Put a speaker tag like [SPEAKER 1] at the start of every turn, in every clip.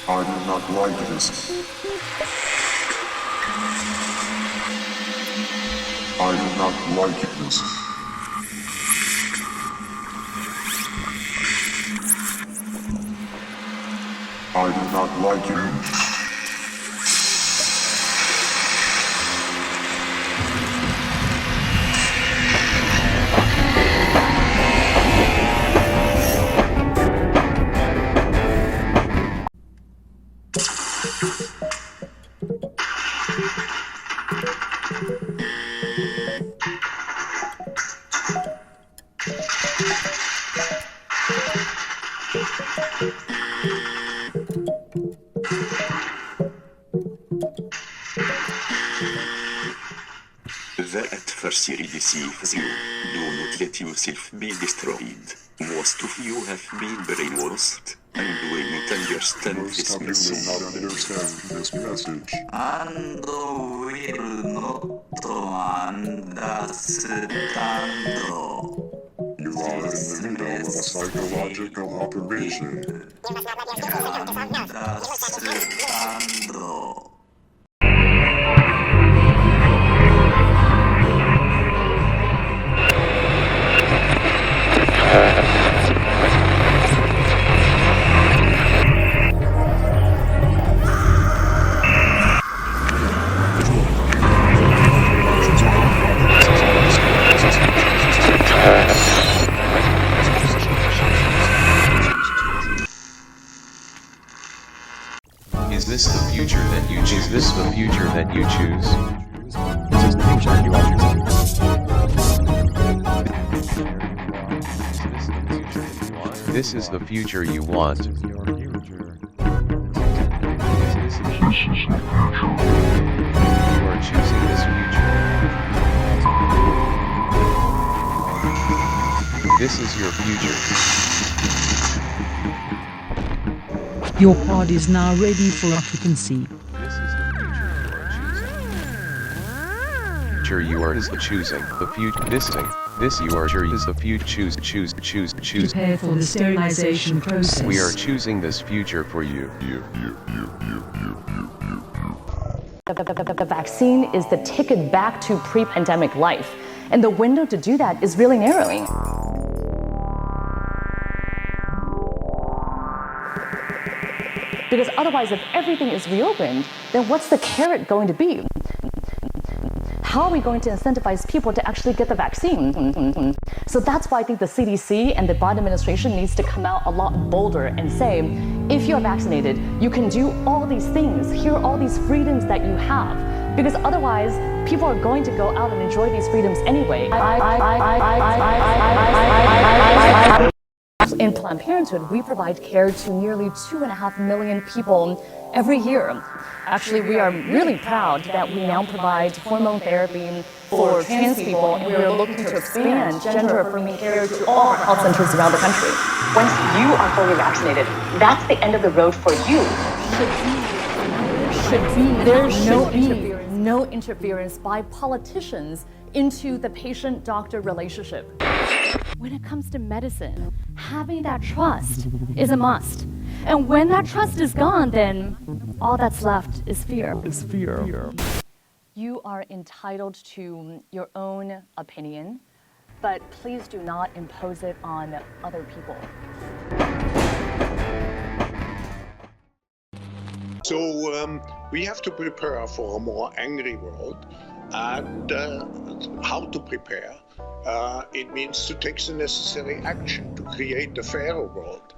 [SPEAKER 1] I do not like this. I do not like this. I do not like you.
[SPEAKER 2] The adversary deceives you. Do not let yourself be destroyed. Most of you have been brainwashed and will not understand this message.
[SPEAKER 1] Will not understand this message.
[SPEAKER 3] And will not understand.
[SPEAKER 1] You are in the middle of a psychological operation.
[SPEAKER 3] Understand.
[SPEAKER 4] Is this the future that you choose? Is this the future that you choose? This is the future you want. You are choosing this future. This is your future.
[SPEAKER 5] Your pod is now ready for occupancy.
[SPEAKER 4] This is the future you are choosing. The future this thing. This you are is the future choose.
[SPEAKER 5] Prepare for the sterilization process.
[SPEAKER 4] We are choosing this future for you.
[SPEAKER 6] The vaccine is the ticket back to pre-pandemic life, and the window to do that is really narrowing. Because otherwise, if everything is reopened, then what's the carrot going to be? How are we going to incentivize people to actually get the vaccine? So that's why I think the CDC and the Biden administration needs to come out a lot bolder and say, if you're vaccinated, you can do all these things. Here are all these freedoms that you have. Because otherwise, people are going to go out and enjoy these freedoms anyway. In Planned Parenthood, we provide care to nearly 2.5 million people every year. Actually, we are really proud that we now provide hormone therapy for trans people, and we are looking to expand gender-affirming care to all our health centers around the country. Once you are fully vaccinated, that's the end of the road for you. There should be no interference by politicians into the patient-doctor relationship. When it comes to medicine, having that trust is a must. And when that trust is gone, then all that's left is fear. You are entitled to your own opinion, but please do not impose it on other people.
[SPEAKER 7] So we have to prepare for a more angry world. And how to prepare? It means to take the necessary action to create a fairer world,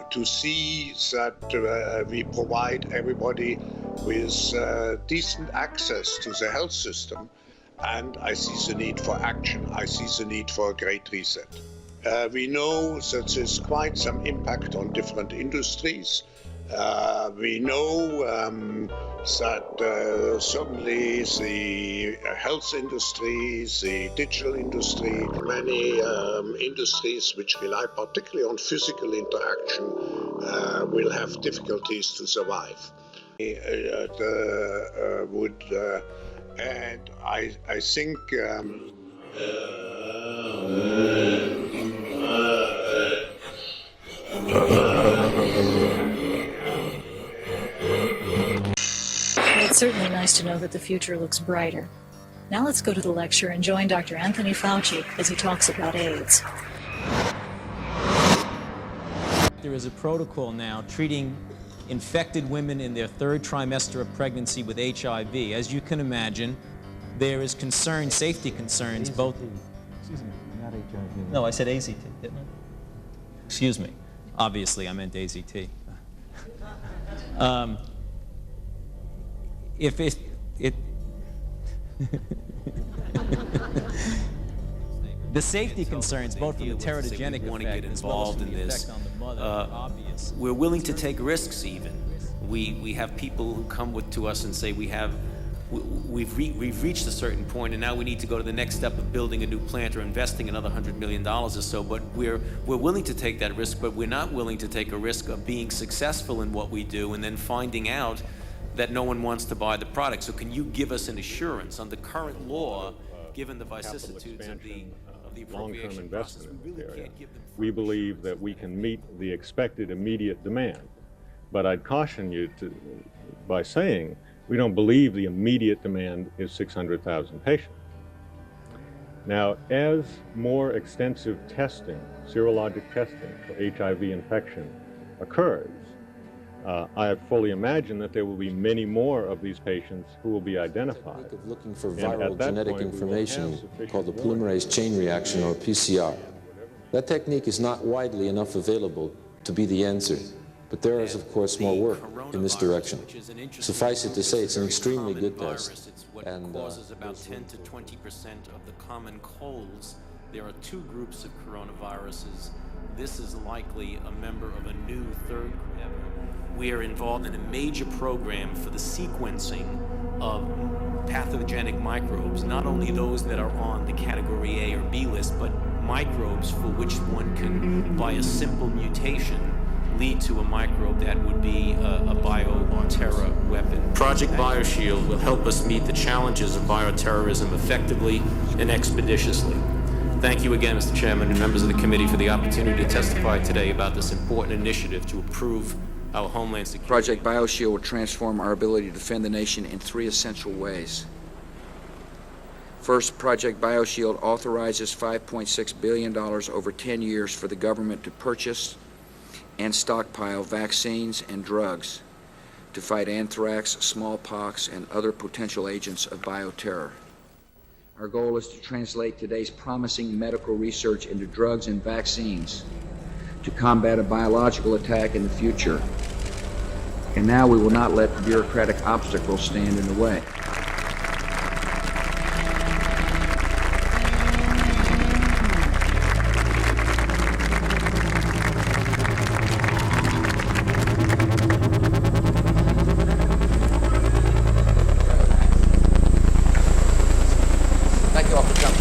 [SPEAKER 7] to see that we provide everybody with decent access to the health system. And I see the need for action. I see the need for a great reset. We know that there's quite some impact on different industries. We know that certainly the health industry, the digital industry, many industries which rely particularly on physical interaction will have difficulties to survive. And I think
[SPEAKER 8] it's certainly nice to know that the future looks brighter. Now let's go to the lecture and join Dr. Anthony Fauci as he talks about AIDS.
[SPEAKER 9] There is a protocol now treating infected women in their third trimester of pregnancy with HIV. As you can imagine, there is concern, safety concerns, both...
[SPEAKER 10] Excuse me, not HIV.
[SPEAKER 9] No, I said AZT, didn't I? Excuse me. Obviously, I meant AZT. If it the safety concerns, both from the teratogenic
[SPEAKER 11] want to
[SPEAKER 9] effect
[SPEAKER 11] get
[SPEAKER 9] as well as
[SPEAKER 11] involved
[SPEAKER 9] from
[SPEAKER 11] in
[SPEAKER 9] the
[SPEAKER 11] this.
[SPEAKER 9] effect on the mother are obvious.
[SPEAKER 11] We're willing to take risks even. We have people who come to us and say we've reached a certain point and now we need to go to the next step of building a new plant or investing another $100 million or so, but we're willing to take that risk, but we're not willing to take a risk of being successful in what we do and then finding out that no one wants to buy the product. So can you give us an assurance under current law, given the vicissitudes of the
[SPEAKER 12] long-term investment in this area? We believe that we can meet the expected immediate demand. But I'd caution you by saying we don't believe the immediate demand is 600,000 patients. Now, as more extensive testing, serologic testing for HIV infection occurs, I fully imagine that there will be many more of these patients who will be identified.
[SPEAKER 13] Of looking for viral genetic information called the polymerase chain reaction, or PCR. That technique is not widely enough available to be the answer, but there is, of course, more work in this direction. Suffice it to say, it's an extremely good test.
[SPEAKER 11] And causes about 10 to 20% of the common colds. There are two groups of coronaviruses. This is likely a member of a new third group. We are involved in a major program for the sequencing of pathogenic microbes, not only those that are on the category A or B list, but microbes for which one can, by a simple mutation, lead to a microbe that would be a bioterror weapon. Project BioShield will help us meet the challenges of bioterrorism effectively and expeditiously. Thank you again, Mr. Chairman and members of the committee, for the opportunity to testify today about this important initiative to improve our homeland security.
[SPEAKER 14] Project BioShield will transform our ability to defend the nation in three essential ways. First, Project BioShield authorizes $5.6 billion over 10 years for the government to purchase and stockpile vaccines and drugs to fight anthrax, smallpox, and other potential agents of bioterror. Our goal is to translate today's promising medical research into drugs and vaccines to combat a biological attack in the future. And now we will not let bureaucratic obstacles stand in the way. Thank you all for coming.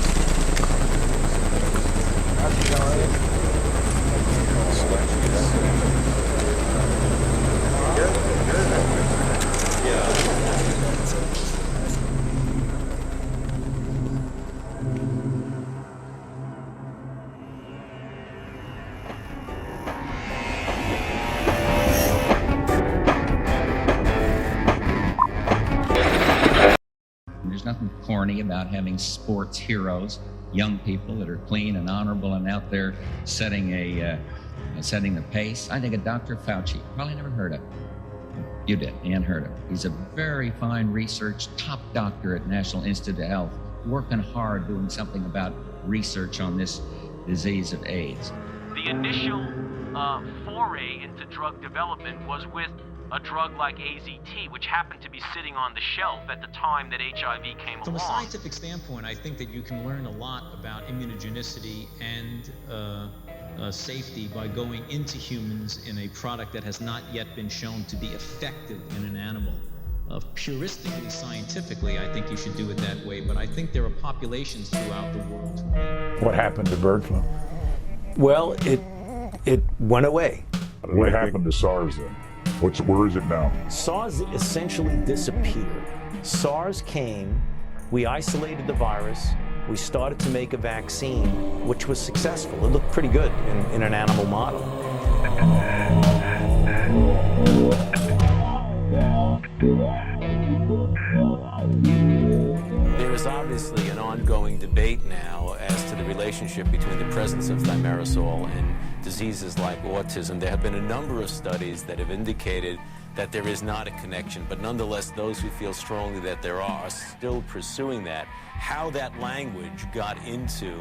[SPEAKER 15] There's nothing corny about having sports heroes, young people that are clean and honorable and out there setting the pace. I think of Dr. Fauci, probably never heard of him. You did. Ann heard him. He's a very fine research, top doctor at National Institute of Health, working hard doing something about research on this disease of AIDS.
[SPEAKER 11] The initial foray into drug development was with a drug like AZT, which happened to be sitting on the shelf at the time that HIV came along.
[SPEAKER 9] From a scientific standpoint, I think that you can learn a lot about immunogenicity and safety by going into humans in a product that has not yet been shown to be effective in an animal. Puristically, scientifically, I think you should do it that way, but I think there are populations throughout the world.
[SPEAKER 16] What happened to bird flu?
[SPEAKER 17] Well, it went away.
[SPEAKER 1] What happened to SARS then? Where is it now?
[SPEAKER 17] SARS essentially disappeared. SARS came, we isolated the virus, we started to make a vaccine, which was successful. It looked pretty good in an animal model.
[SPEAKER 11] There is obviously an ongoing debate now as to the relationship between the presence of thimerosal and diseases like autism. There have been a number of studies that have indicated that there is not a connection, but nonetheless, those who feel strongly that there are still pursuing that. How that language got into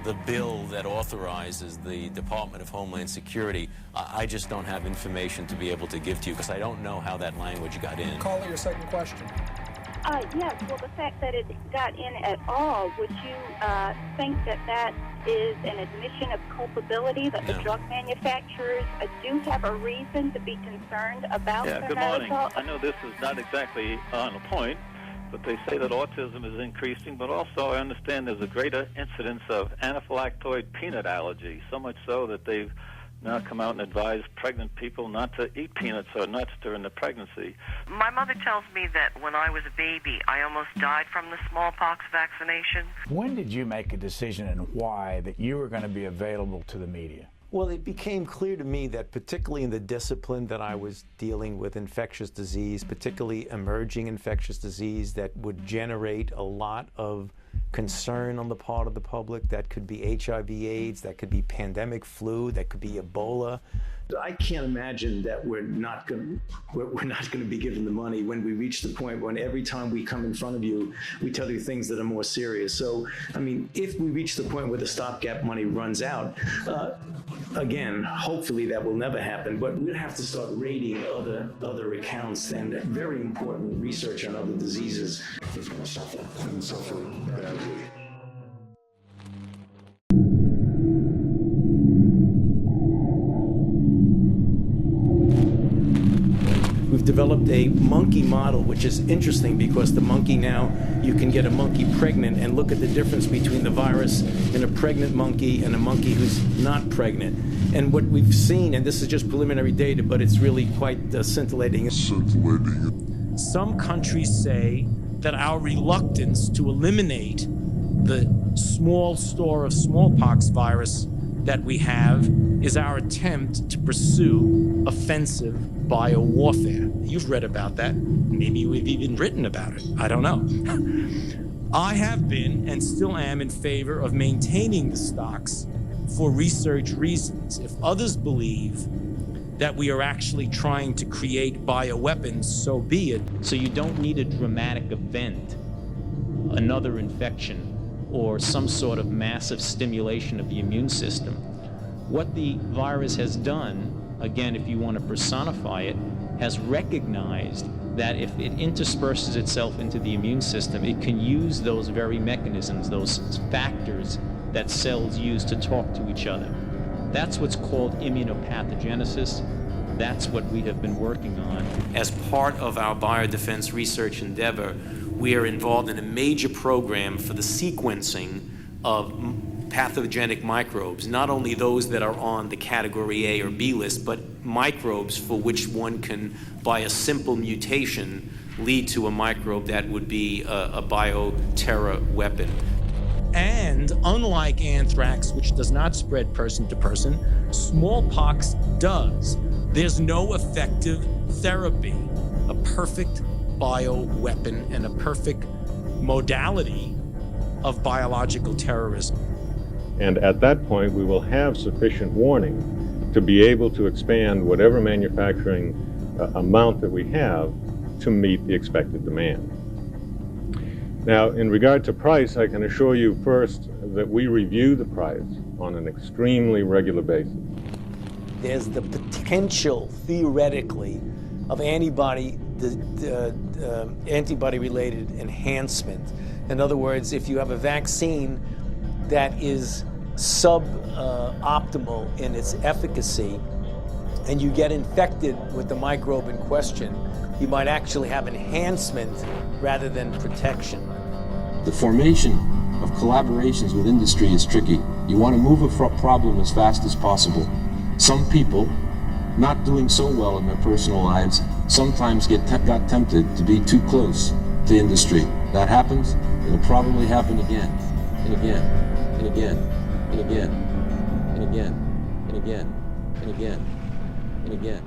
[SPEAKER 11] the bill that authorizes the Department of Homeland Security, I just don't have information to be able to give to you because I don't know how that language got in.
[SPEAKER 18] Call it your second question.
[SPEAKER 19] Yes, well, the fact that it got in at all, would you think that that is an admission of culpability, that the drug manufacturers do have a reason to be concerned about
[SPEAKER 20] Yeah, good morning. I know this is not exactly on point, but they say that autism is increasing, but also I understand there's a greater incidence of anaphylactoid peanut allergy, so much so that they've now come out and advise pregnant people not to eat peanuts or nuts during the pregnancy.
[SPEAKER 21] My mother tells me that when I was a baby, I almost died from the smallpox vaccination.
[SPEAKER 16] When did you make a decision and why that you were going to be available to the media?
[SPEAKER 17] Well, it became clear to me that particularly in the discipline that I was dealing with infectious disease, particularly emerging infectious disease that would generate a lot of concern on the part of the public, that could be HIV/AIDS, that could be pandemic flu, that could be Ebola. I can't imagine that we're not going to be given the money when we reach the point when every time we come in front of you, we tell you things that are more serious. So, I mean, if we reach the point where the stopgap money runs out, again, hopefully that will never happen, but we'll have to start raiding other accounts and very important research on other diseases. It's going to suffer and suffer badly. We've developed a monkey model, which is interesting because the monkey now, you can get a monkey pregnant and look at the difference between the virus in a pregnant monkey and a monkey who's not pregnant. And what we've seen, and this is just preliminary data, but it's really quite scintillating.
[SPEAKER 22] Some countries say that our reluctance to eliminate the small store of smallpox virus that we have is our attempt to pursue offensive biowarfare. You've read about that. Maybe we've even written about it. I don't know. I have been and still am in favor of maintaining the stocks for research reasons. If others believe that we are actually trying to create bioweapons, so be it.
[SPEAKER 9] So you don't need a dramatic event, another infection, or some sort of massive stimulation of the immune system. What the virus has done, again, if you want to personify it, has recognized that if it intersperses itself into the immune system, it can use those very mechanisms, those factors that cells use to talk to each other. That's what's called immunopathogenesis. That's what we have been working on. As part of our biodefense research endeavor, we are involved in a major program for the sequencing of pathogenic microbes, not only those that are on the category A or B list, but microbes for which one can, by a simple mutation, lead to a microbe that would be a bioterror weapon.
[SPEAKER 22] And unlike anthrax, which does not spread person to person, smallpox does. There's no effective therapy, a perfect bioweapon and a perfect modality of biological terrorism.
[SPEAKER 12] And at that point, we will have sufficient warning to be able to expand whatever manufacturing amount that we have to meet the expected demand. Now, in regard to price, I can assure you first that we review the price on an extremely regular basis.
[SPEAKER 17] There's the potential, theoretically, of antibody-related enhancement. In other words, if you have a vaccine that is suboptimal in its efficacy, and you get infected with the microbe in question, you might actually have enhancement rather than protection.
[SPEAKER 13] The formation of collaborations with industry is tricky. You want to move a problem as fast as possible. Some people, not doing so well in their personal lives, sometimes got tempted to be too close to industry. That happens, it'll probably happen again, and again, and again, and again, and again, and again, and again, and again.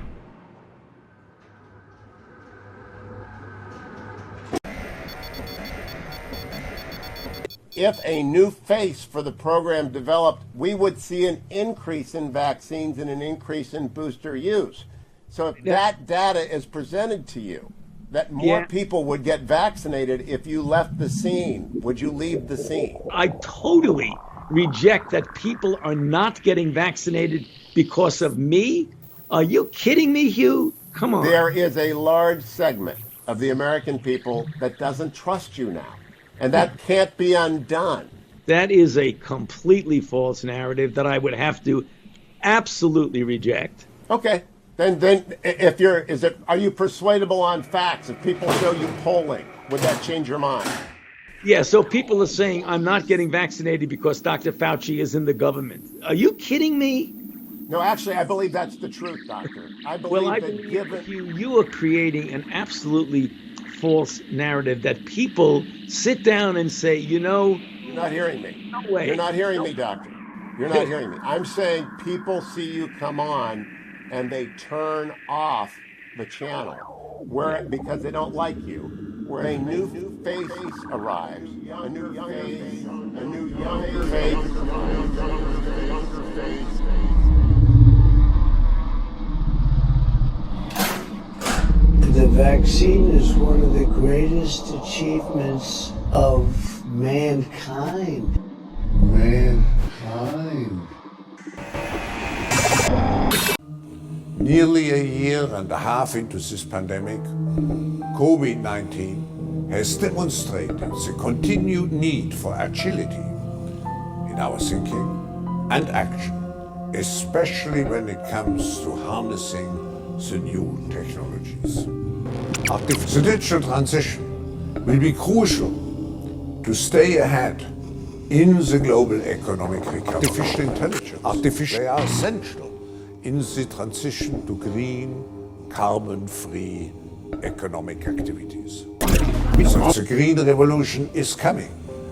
[SPEAKER 2] If a new face for the program developed, we would see an increase in vaccines and an increase in booster use. So if that data is presented to you, that more people would get vaccinated if you left the scene, would you leave the scene?
[SPEAKER 22] I totally reject that people are not getting vaccinated because of me. Are you kidding me, Hugh? Come on.
[SPEAKER 2] There is a large segment of the American people that doesn't trust you now. And that can't be undone.
[SPEAKER 22] That is a completely false narrative that I would have to absolutely reject.
[SPEAKER 2] Okay. Then if are you persuadable on facts? If people show you polling, would that change your mind?
[SPEAKER 22] Yeah, so people are saying I'm not getting vaccinated because Dr. Fauci is in the government. Are you kidding me?
[SPEAKER 2] No, actually, I believe that's the truth, Doctor. I believe
[SPEAKER 22] you are creating an absolutely false narrative that people sit down and say, you know...
[SPEAKER 2] You're not hearing me.
[SPEAKER 22] No way.
[SPEAKER 2] You're not hearing me, Doctor. You're not hearing me. I'm saying people see you come on and they turn off the channel because they don't like you. Where a new face arrives, a new face, a new younger face.
[SPEAKER 18] The vaccine is one of the greatest achievements of mankind.
[SPEAKER 7] Nearly a year and a half into this pandemic, COVID-19 has demonstrated the continued need for agility in our thinking and action, especially when it comes to harnessing the new technologies. The digital transition will be crucial to stay ahead in the global economic recovery. Artificial intelligence, they are essential in the transition to green, carbon-free economic activities. So the green revolution is coming,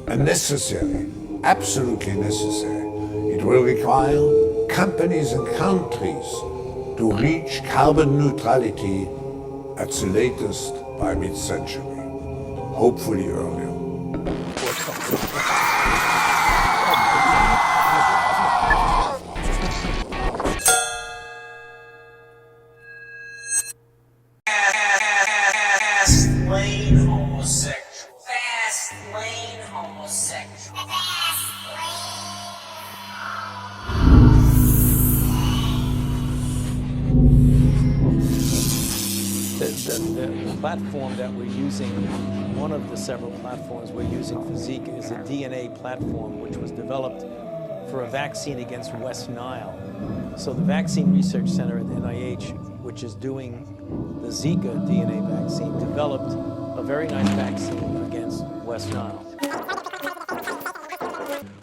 [SPEAKER 7] and necessary, absolutely necessary. It will require companies and countries to reach carbon neutrality at the latest by mid-century, hopefully earlier.
[SPEAKER 18] Fast lane homosexual. Fast lane homosexual.
[SPEAKER 17] The platform that we're using, one of the several platforms we're using for Zika is a DNA platform which was developed for a vaccine against West Nile. So the Vaccine Research Center at the NIH, which is doing the Zika DNA vaccine, developed a very nice vaccine against West Nile.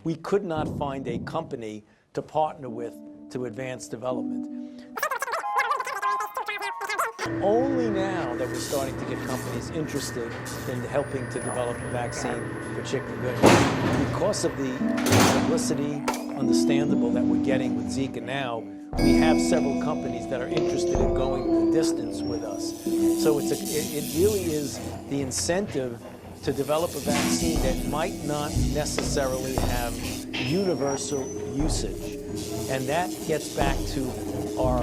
[SPEAKER 17] We could not find a company to partner with to advance development. Only now that we're starting to get companies interested in helping to develop a vaccine for chikungunya. Because of the publicity, understandable, that we're getting with Zika now, we have several companies that are interested in going the distance with us. So it really is the incentive to develop a vaccine that might not necessarily have universal usage. And that gets back to
[SPEAKER 3] our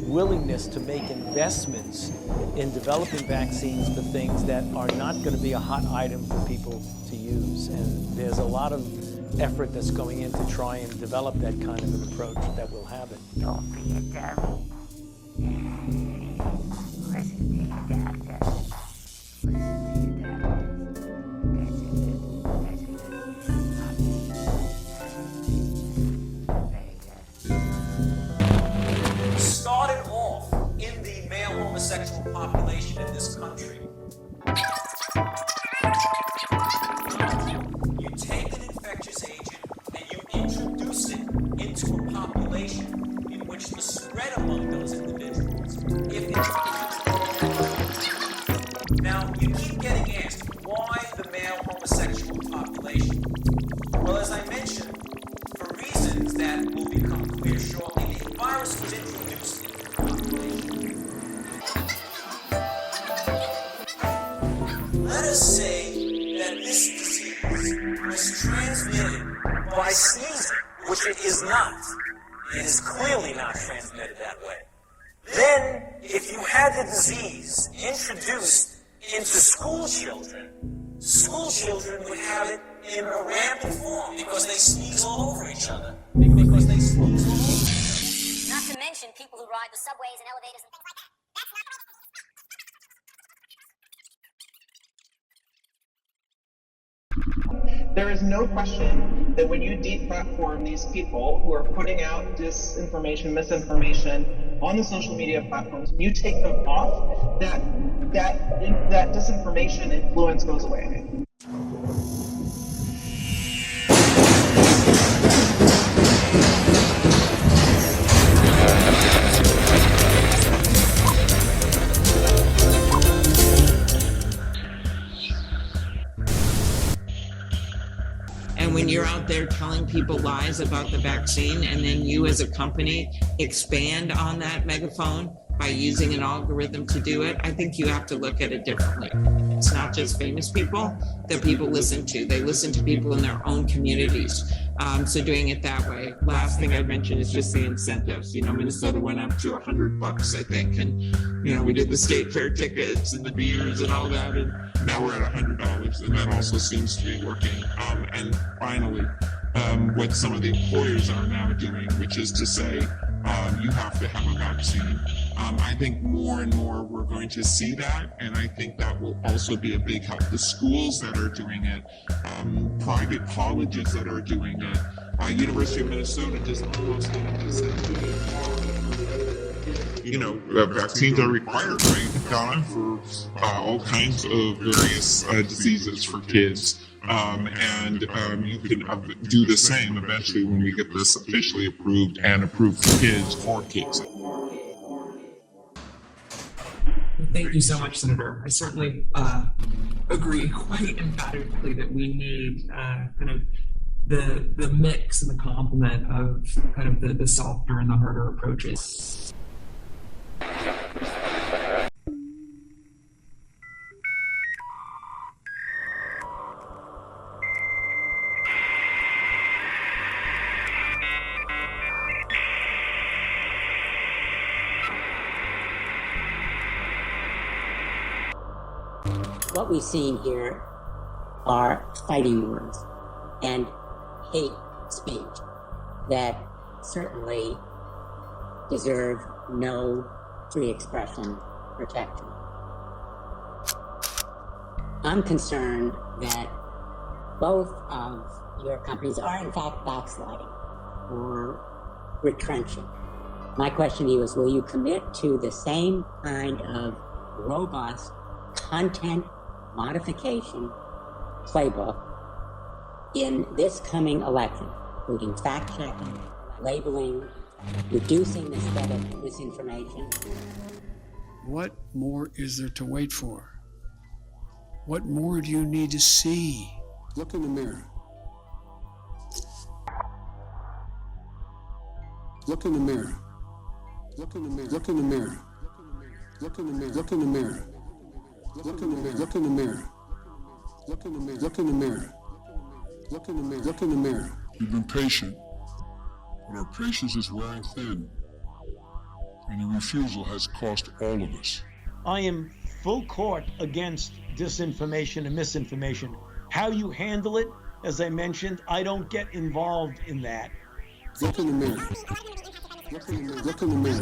[SPEAKER 3] willingness to make investments in developing vaccines for things that are not going to be a hot item for people to use. And there's a lot of effort that's going in to try and develop that kind of an approach that will have it.
[SPEAKER 5] Don't be a dummy. Listen to your doctor.
[SPEAKER 23] Started off in the male homosexual population in this country. You take an infectious agent and you introduce it into a population in which the spread among those individuals, Now, you keep getting asked, why the male homosexual population? Well, as I mentioned, for reasons that will become clear shortly, the virus was introduced into the population. Let us say that this disease was transmitted by sneezing, which it is not. It is clearly not transmitted that way. Then, if you had the disease introduced into school children would have it in a rampant form because they sneeze all over each other. Because they sneeze all over each other.
[SPEAKER 24] Not to mention people who ride the subways and elevators and things like that.
[SPEAKER 25] There is no question that when you deplatform these people who are putting out disinformation, misinformation on the social media platforms, you take them off, that disinformation influence goes away.
[SPEAKER 26] And when you're out there telling people lies about the vaccine, and then you as a company expand on that megaphone by using an algorithm to do it, I think you have to look at it differently. It's not just famous people that people listen to. They listen to people in their own communities. So doing it that way. Last thing I'd mention is just the incentives. Minnesota went up to $100, I think. And, we did the state fair tickets and the beers and all that. And now we're at $100. And that also seems to be working. And finally, what some of the employers are now doing, which is to say, you have to have a vaccine. I think more and more we're going to see that, and I think that will also be a big help. The schools that are doing it, private colleges that are doing it, University of Minnesota just almost
[SPEAKER 1] vaccines are required, right, Donna, for all kinds of various diseases for kids. And you can do the same eventually when we get this officially approved and approved for kids.
[SPEAKER 27] Thank you so much, Senator. I certainly agree quite emphatically that we need kind of the mix and the complement of kind of the softer and the harder approaches.
[SPEAKER 28] What we've seen here are fighting words and hate speech that certainly deserve no free expression protection. I'm concerned that both of your companies are in fact backsliding or retrenching. My question to you is, will you commit to the same kind of robust content modification playbook in this coming election, including fact-checking, labeling, reducing the spread of misinformation?
[SPEAKER 29] What more is there to wait for? What more do you need to see? Look in the mirror. Look in the mirror. Look in the mirror. Look in the mirror. Look in the mirror. Look in the mirror. Look in the mirror. Look in the mirror. Look in the mirror. Look in the mirror. Look in the mirror. Look in the mirror.
[SPEAKER 1] You've been patient, but our patience is wearing thin.
[SPEAKER 4] and the refusal has cost all of us.
[SPEAKER 22] I am full court against disinformation and misinformation. How you handle it, as I mentioned, I don't get involved in that.
[SPEAKER 29] Look in the mirror. Look in the mirror. Look in the mirror.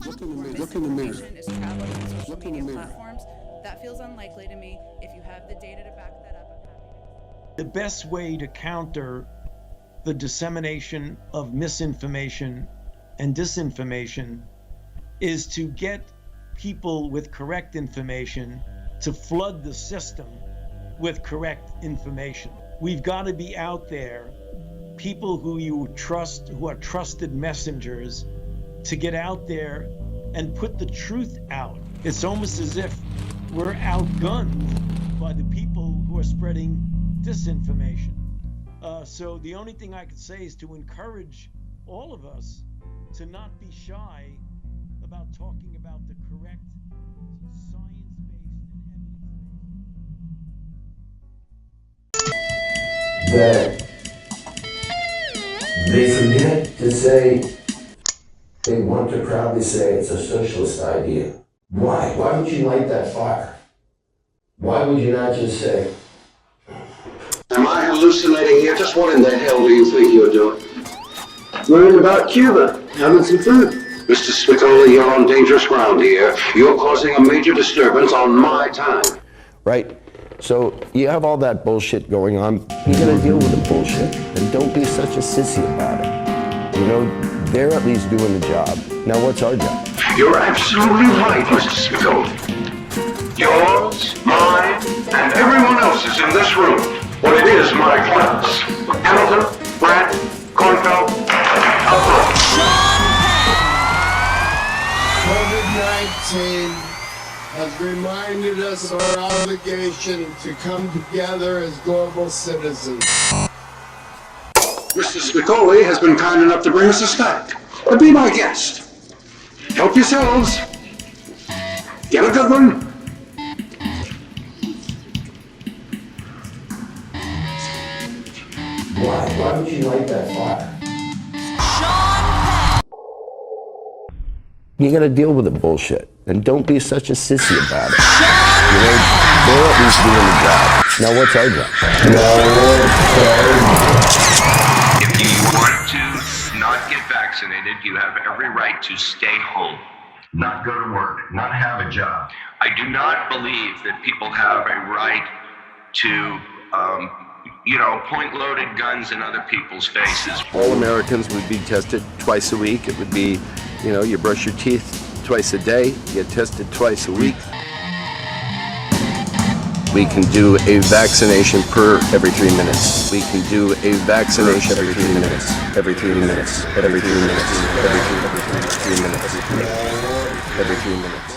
[SPEAKER 29] Look in the mirror. Look in the mirror.
[SPEAKER 6] Is traveling on social media platforms. That feels unlikely to me. If you have the data to back that up.
[SPEAKER 22] The best way to counter the dissemination of misinformation and disinformation is to get people with correct information to flood the system with correct information. We've got to be out there, people who you trust, who are trusted messengers, to get out there and put the truth out. It's almost as if we're outgunned by the people who are spreading disinformation. So the only thing I could say is to encourage all of us to not be shy about talking about the correct science-based and
[SPEAKER 8] that they forget to say, they want to proudly say it's a socialist idea. Why? Why would you light that fire? Why would you not just say,
[SPEAKER 10] am I hallucinating here? Just what in the hell do you think you're doing? Learning about Cuba, having some food. Mr. Spicoli, you're on dangerous ground here. You're causing a major disturbance on my time.
[SPEAKER 8] right? So you have all that bullshit going on. You gotta deal with the bullshit, and don't be such a sissy about it. You know, they're at least doing the job. Now what's our job?
[SPEAKER 10] You're absolutely right, Mr. Spicoli. Yours, mine, and everyone else's in this room. What it is, my class. Hamilton, Brett, Kornfeld,
[SPEAKER 2] COVID-19 has reminded us of our obligation to come together as global citizens.
[SPEAKER 10] Mr. Spicoli has been kind enough to bring us a snack. But be my guest. Help yourselves. Get a good one.
[SPEAKER 8] Why? Why would you light that fire? You gotta deal with the bullshit, and don't be such a sissy about it. You know, they're at least doing the job. Now what's our job?
[SPEAKER 11] If you want to not get vaccinated, you have every right to stay home. Not go to work, not have a job. I do not believe that people have a right to, point-loaded guns in other people's faces.
[SPEAKER 8] All Americans would be tested twice a week. It would be, you brush your teeth twice a day, you get tested twice a week. We can do a vaccination every 3 minutes. We can do a vaccination every 3 minutes. Every 3 minutes. Every 3 minutes. Every 3 minutes. Every 3 minutes.